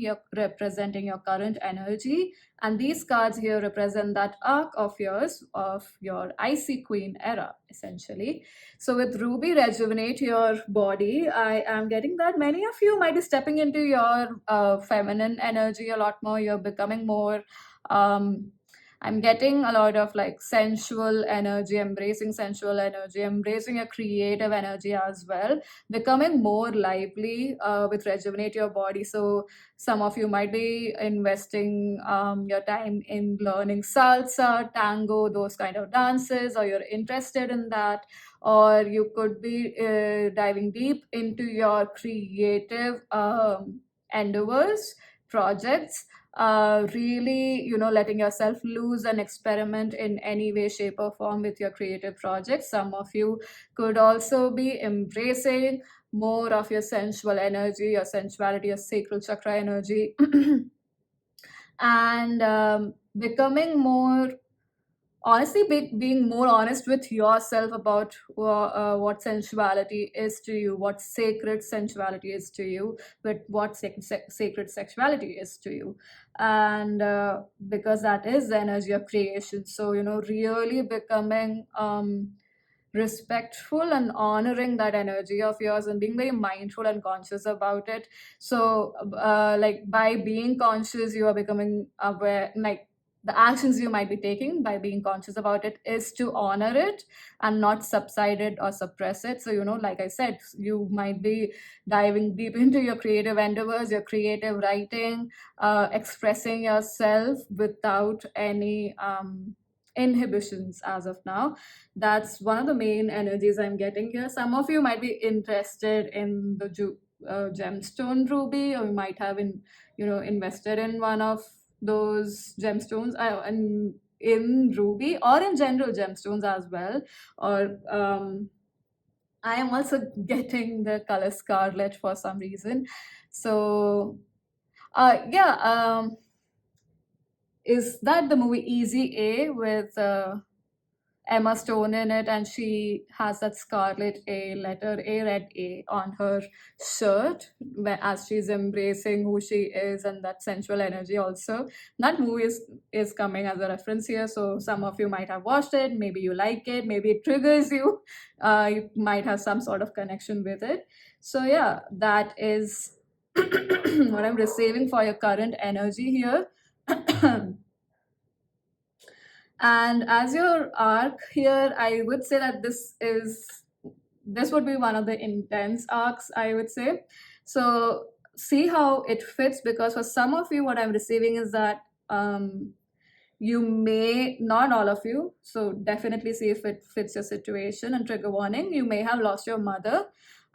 your current energy, and these cards here represent that arc of yours, of your icy queen era, essentially. So with ruby rejuvenate your body, I am getting that many of you might be stepping into your feminine energy a lot more. You're becoming more I'm getting a lot of like sensual energy, embracing sensual energy, embracing a creative energy as well, becoming more lively with rejuvenate your body. So some of you might be investing your time in learning salsa, tango, those kind of dances, or you're interested in that. Or you could be diving deep into your creative endeavors, projects, really, letting yourself loose and experiment in any way, shape, or form with your creative projects. Some of you could also be embracing more of your sensual energy, your sensuality, your sacral chakra energy, and becoming more honestly, being more honest with yourself about what sensuality is to you, what sacred sensuality is to you, but what sacred sexuality is to you. And because that is the energy of creation, so really becoming respectful and honoring that energy of yours, and being very mindful and conscious about it. So like by being conscious, you are becoming aware, like the actions you might be taking by being conscious about it is to honor it and not subside it or suppress it. So like I said, you might be diving deep into your creative endeavors, your creative writing, expressing yourself without any inhibitions as of now. That's one of the main energies I'm getting here. Some of you might be interested in the gemstone ruby, or you might have invested in one of those gemstones, in ruby, or in general gemstones as well. Or I am also getting the color scarlet for some reason. So yeah, is that the movie Easy A with Emma Stone in it, and she has that scarlet A, letter A, red A on her shirt as she's embracing who she is and that sensual energy also. That movie is coming as a reference here, so some of you might have watched it, maybe you like it, maybe it triggers you, you might have some sort of connection with it. So yeah, that is what I'm receiving for your current energy here. And as your arc here, I would say that this would be one of the intense arcs, I would say. So see how it fits, because for some of you, what I'm receiving is that you may, not all of you, so definitely see if it fits your situation. And trigger warning, you may have lost your mother,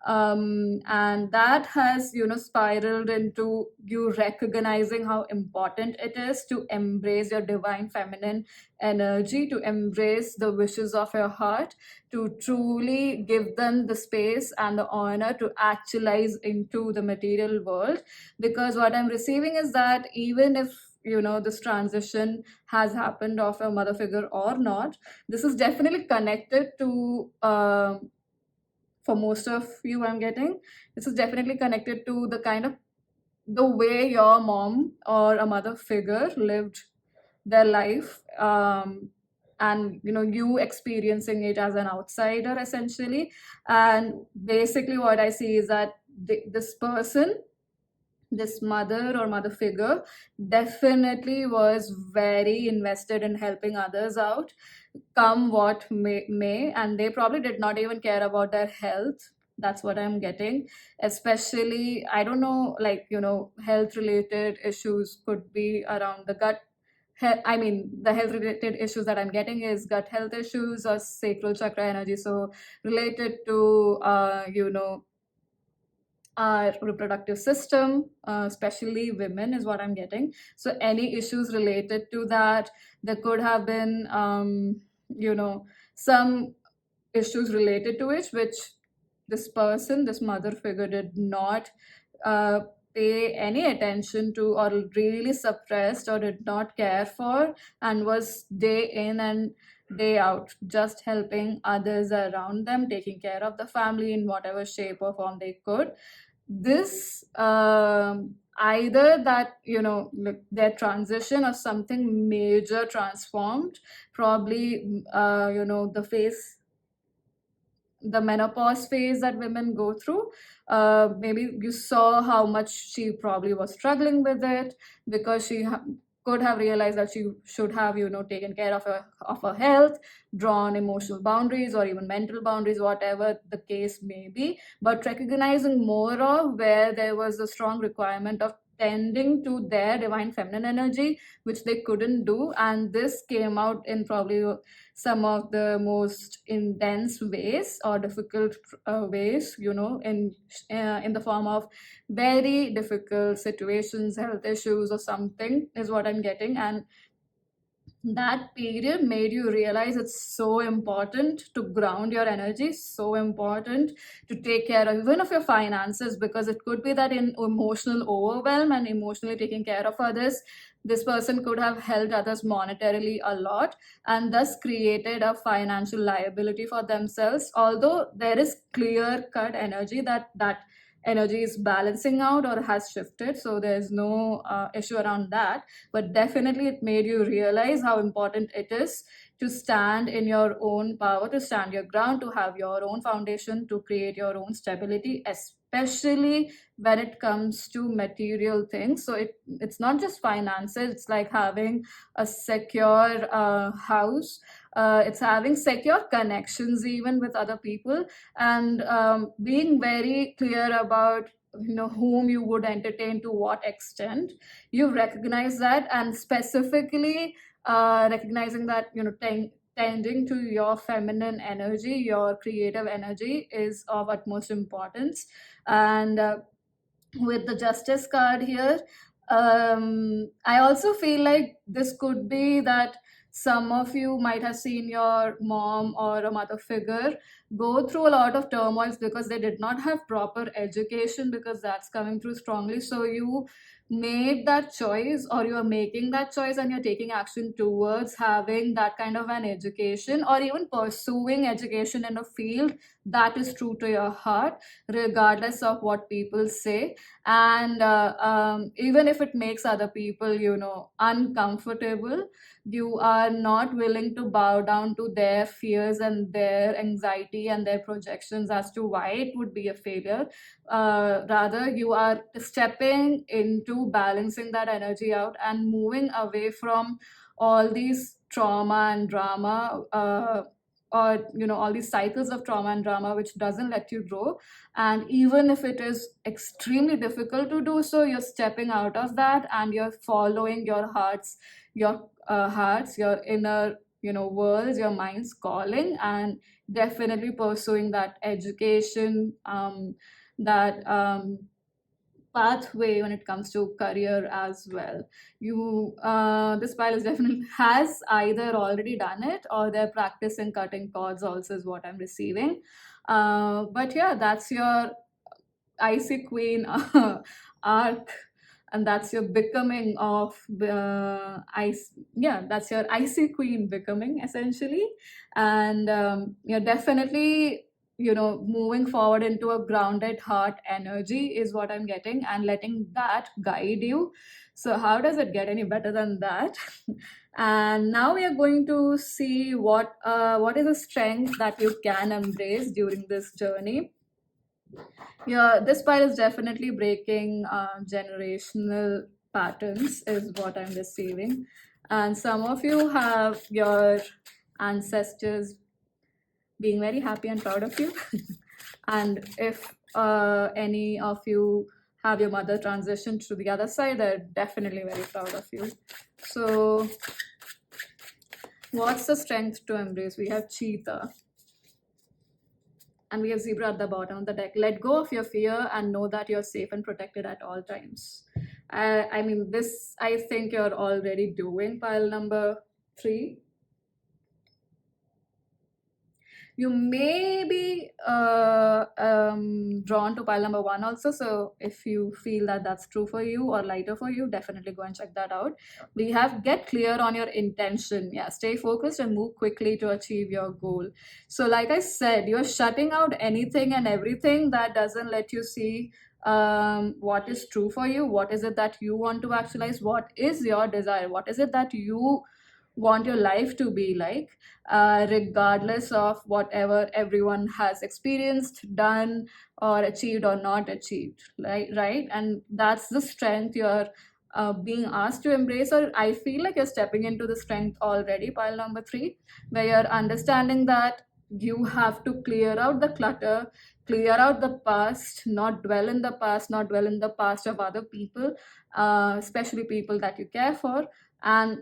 and that has spiraled into you recognizing how important it is to embrace your divine feminine energy, to embrace the wishes of your heart, to truly give them the space and the honor to actualize into the material world. Because what I'm receiving is that even if this transition has happened of a mother figure or not, this is definitely connected to for most of you, I'm getting, this is definitely connected to the way your mom or a mother figure lived their life, and you experiencing it as an outsider essentially. And basically what I see is that this person, this mother or mother figure, definitely was very invested in helping others out, come what may, and they probably did not even care about their health. That's what I'm getting. Especially, I don't know, like, health related issues could be around the gut. I mean, the health related issues that I'm getting is gut health issues or sacral chakra energy. So, related to, our reproductive system, especially women, is what I'm getting. So, any issues related to that, there could have been, some issues related to it, which this person, this mother figure, did not uh, pay any attention to, or really suppressed, or did not care for, and was day in and day out just helping others around them, taking care of the family in whatever shape or form they could. This either that like their transition or something major transformed, probably the phase, the menopause phase that women go through. Maybe you saw how much she probably was struggling with it, because she could have realized that she should have taken care of her health, drawn emotional boundaries or even mental boundaries, whatever the case may be. But recognizing more of where there was a strong requirement of tending to their divine feminine energy, which they couldn't do, and this came out in probably some of the most intense ways or difficult ways, in the form of very difficult situations, health issues or something, is what I'm getting. And that period made you realize it's so important to ground your energy, so important to take care of even of your finances, because it could be that in emotional overwhelm and emotionally taking care of others, this person could have helped others monetarily a lot, and thus created a financial liability for themselves. Although there is clear cut energy that energy is balancing out or has shifted, so there's no issue around that. But definitely it made you realize how important it is to stand in your own power, to stand your ground, to have your own foundation, to create your own stability, especially when it comes to material things. So it's not just finances, it's like having a secure house, it's having secure connections even with other people, and being very clear about whom you would entertain, to what extent you recognize that, and specifically recognizing that tending to your feminine energy, your creative energy, is of utmost importance. And with the justice card here, I also feel like this could be that some of you might have seen your mom or a mother figure go through a lot of turmoils because they did not have proper education, because that's coming through strongly. So you made that choice, or you're making that choice, and you're taking action towards having that kind of an education, or even pursuing education in a field that is true to your heart, regardless of what people say. And even if it makes other people uncomfortable, you are not willing to bow down to their fears and their anxiety and their projections as to why it would be a failure. Rather, you are stepping into balancing that energy out and moving away from all these trauma and drama, or all these cycles of trauma and drama, which doesn't let you grow. And even if it is extremely difficult to do so, you're stepping out of that, and you're following your hearts, your inner worlds, your mind's calling, and definitely pursuing that education, that pathway when it comes to career as well. This pile is definitely has either already done it, or they're practicing cutting cords also, is what I'm receiving. But yeah, that's your icy queen arc, and that's your becoming of ice. Yeah, that's your icy queen becoming essentially. And you're definitely moving forward into a grounded heart energy is what I'm getting, and letting that guide you. So how does it get any better than that? And now we are going to see what is a strength that you can embrace during this journey. Yeah, this part is definitely breaking generational patterns, is what I'm receiving. And some of you have your ancestors being very happy and proud of you. And if any of you have your mother transition to the other side, they're definitely very proud of you. So, what's the strength to embrace? We have cheetah and we have zebra at the bottom of the deck. Let go of your fear and know that you're safe and protected at all times. I mean, this I think you're already doing, pile number 3. You may be drawn to pile number 1 also. So if you feel that that's true for you or lighter for you, definitely go and check that out. We have get clear on your intention. Yeah, stay focused and move quickly to achieve your goal. So like I said, you're shutting out anything and everything that doesn't let you see what is true for you. What is it that you want to actualize? What is your desire? What is it that you want your life to be like, regardless of whatever everyone has experienced, done, or achieved or not achieved, right? And that's the strength you're being asked to embrace, or I feel like you're stepping into the strength already, pile number 3, where you're understanding that you have to clear out the clutter, clear out the past, not dwell in the past, not dwell in the past of other people, especially people that you care for, and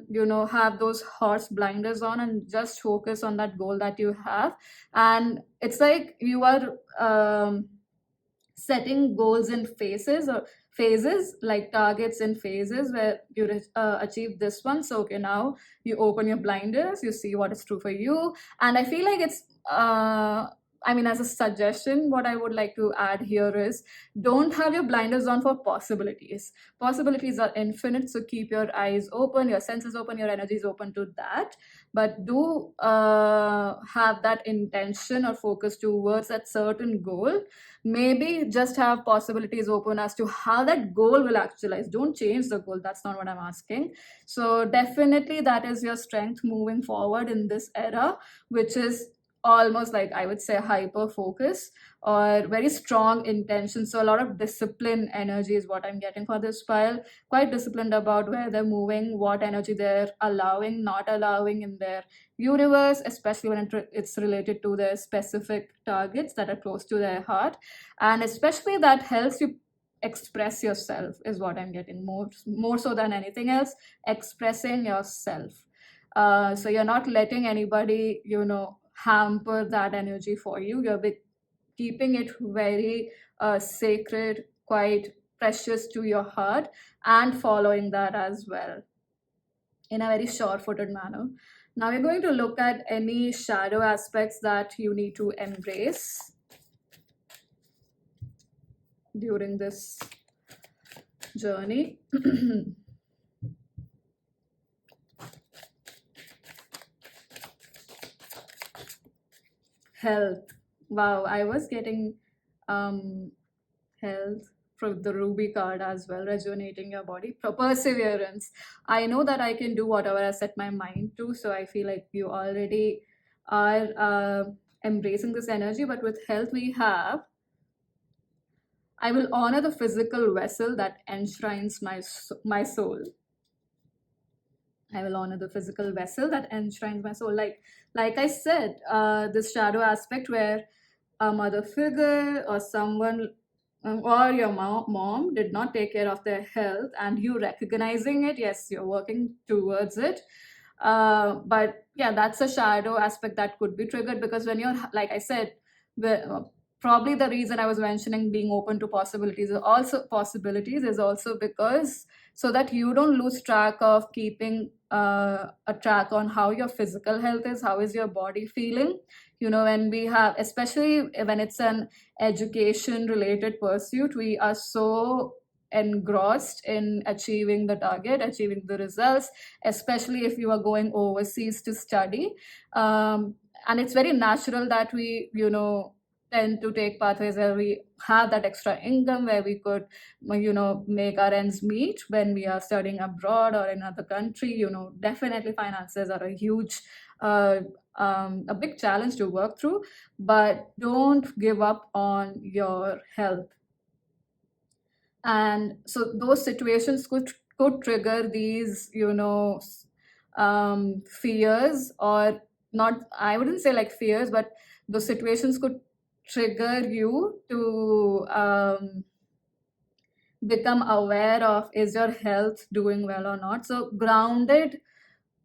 have those horse blinders on and just focus on that goal that you have. And it's like you are setting goals in phases, like targets in phases, where you achieve this one. So okay, now you open your blinders, you see what is true for you. And I feel like it's I mean, as a suggestion, what I would like to add here is, don't have your blinders on for possibilities. Possibilities are infinite, so keep your eyes open, your senses open, your energies open to that. But do have that intention or focus towards that certain goal. Maybe just have possibilities open as to how that goal will actualize. Don't change the goal, that's not what I'm asking. So definitely that is your strength moving forward in this era, which is almost like, I would say, hyper focus or very strong intention. So a lot of discipline energy is what I'm getting for this pile. Quite disciplined about where they're moving, what energy they're allowing, not allowing in their universe, especially when it's related to their specific targets that are close to their heart. And especially that helps you express yourself, is what I'm getting, more so than anything else, expressing yourself. So you're not letting anybody hamper that energy for you. You're keeping it very sacred, quite precious to your heart, and following that as well in a very sure-footed manner. Now we're going to look at any shadow aspects that you need to embrace during this journey. Health. Wow, I was getting health from the Ruby card as well, rejuvenating your body. Perseverance. I know that I can do whatever I set my mind to, so I feel like you already are embracing this energy. But with health, we have, I will honor the physical vessel that enshrines my soul. I will honor the physical vessel that enshrines my soul. Like I said, this shadow aspect where a mother figure or someone or your mom did not take care of their health, and you recognizing it, yes, you're working towards it. But yeah, that's a shadow aspect that could be triggered, because when you're, like I said, probably the reason I was mentioning being open to possibilities is also because, so that you don't lose track of keeping a track on how your physical health is, how is your body feeling. When we have, especially when it's an education related pursuit, we are so engrossed in achieving the target, achieving the results, especially if you are going overseas to study. And it's very natural that we tend to take pathways where we have that extra income, where we could, make our ends meet when we are studying abroad or in another country. Definitely finances are a huge, uh, a big challenge to work through, but don't give up on your health. And so those situations could trigger these, fears, or not, I wouldn't say like fears, but those situations could trigger you to become aware of, is your health doing well or not. So grounded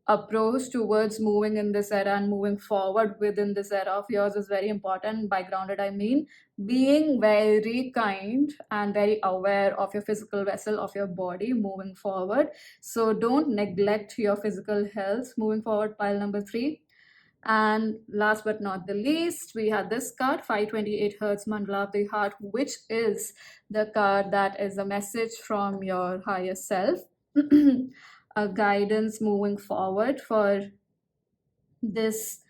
approach towards moving in this era and moving forward within this era of yours is very important. By grounded, I mean being very kind and very aware of your physical vessel, of your body moving forward. So don't neglect your physical health moving forward. Pile number 3. And last but not the least, we have this card, 528 Hertz Mandala of the Heart, which is the card that is a message from your higher self, a guidance moving forward for this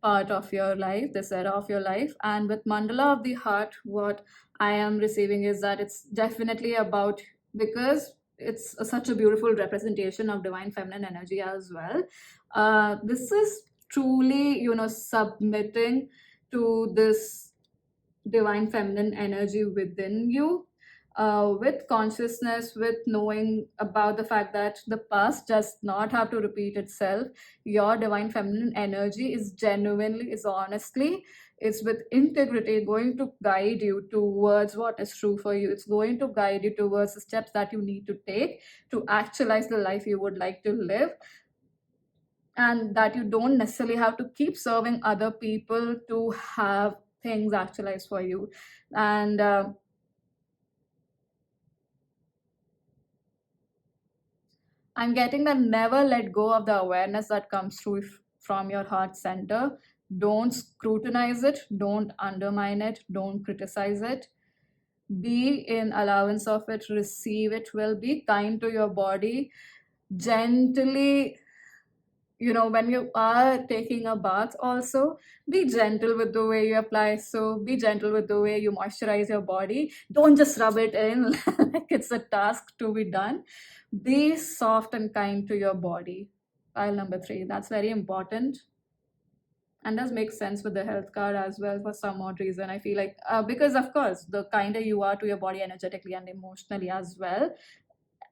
part of your life, this era of your life. And with Mandala of the Heart, what I am receiving is that it's definitely about, because it's such a beautiful representation of divine feminine energy as well. This is truly, submitting to this divine feminine energy within you, with consciousness, with knowing about the fact that the past does not have to repeat itself. Your divine feminine energy is genuinely, is honestly, it's with integrity going to guide you towards what is true for you. It's going to guide you towards the steps that you need to take to actualize the life you would like to live, and that you don't necessarily have to keep serving other people to have things actualized for you. And I'm getting that never let go of the awareness that comes through from your heart center. Don't scrutinize it, don't undermine it, don't criticize it. Be in allowance of it, receive it well, be kind to your body. Gently, when you are taking a bath, also be gentle with the way you apply. So be gentle with the way you moisturize your body. Don't just rub it in like it's a task to be done. Be soft and kind to your body. Pile number 3, that's very important, and does make sense with the health card as well for some odd reason. I feel like, because of course the kinder you are to your body energetically and emotionally as well,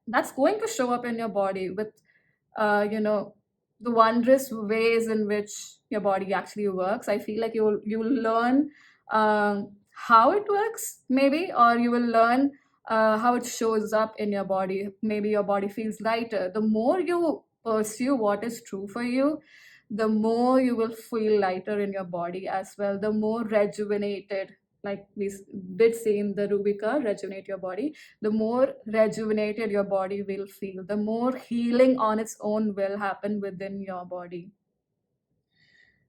that's going to show up in your body with, uh, you know the wondrous ways in which your body actually works. I feel like you'll learn how it works, maybe, or you will learn how it shows up in your body. Maybe your body feels lighter the more you pursue what is true for you. The more you will feel lighter in your body as well, the more rejuvenated, like we did see in the Rubika, rejuvenate your body. The more rejuvenated your body will feel, the more healing on its own will happen within your body.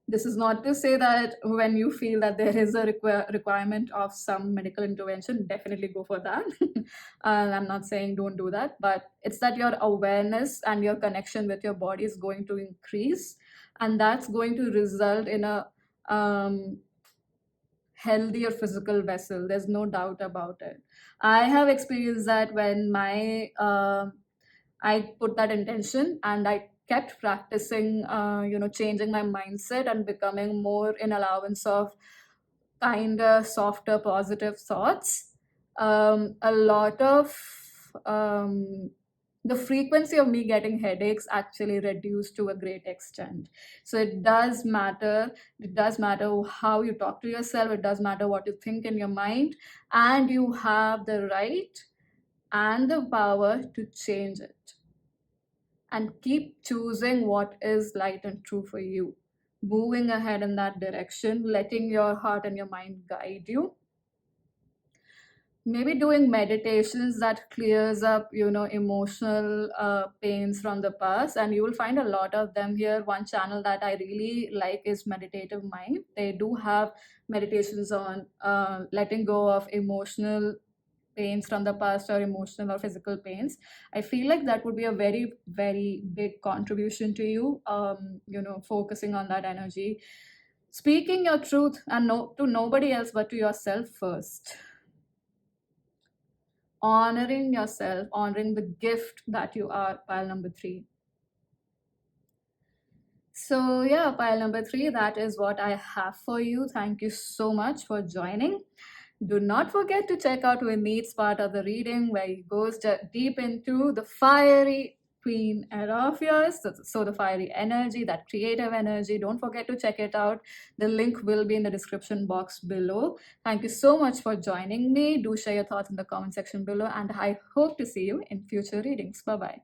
This is not to say that when you feel that there is a requirement of some medical intervention, definitely go for that. And I'm not saying don't do that, but it's that your awareness and your connection with your body is going to increase, and that's going to result in a um, healthier physical vessel. There's no doubt about it. I have experienced that when I put that intention and I kept practicing, changing my mindset and becoming more in allowance of kinder, softer, positive thoughts. A lot of um, the frequency of me getting headaches actually reduced to a great extent. So it does matter. It does matter how you talk to yourself. It does matter what you think in your mind, and you have the right and the power to change it, and keep choosing what is light and true for you, moving ahead in that direction, letting your heart and your mind guide you. Maybe doing meditations that clears up, emotional pains from the past, and you will find a lot of them here. One channel that I really like is Meditative Mind. They do have meditations on letting go of emotional pains from the past, or emotional or physical pains. I feel like that would be a very, very big contribution to you, focusing on that energy. Speaking your truth and to nobody else but to yourself first. Honoring yourself, honoring the gift that you are, pile number 3. So, yeah, pile number 3, that is what I have for you. Thank you so much for joining. Do not forget to check out Vinit's part of the reading where he goes deep into the fiery queen era of yours. So the fiery energy, that creative energy. Don't forget to check it out. The link will be in the description box below. Thank you so much for joining me. Do share your thoughts in the comment section below, and I hope to see you in future readings. Bye-bye.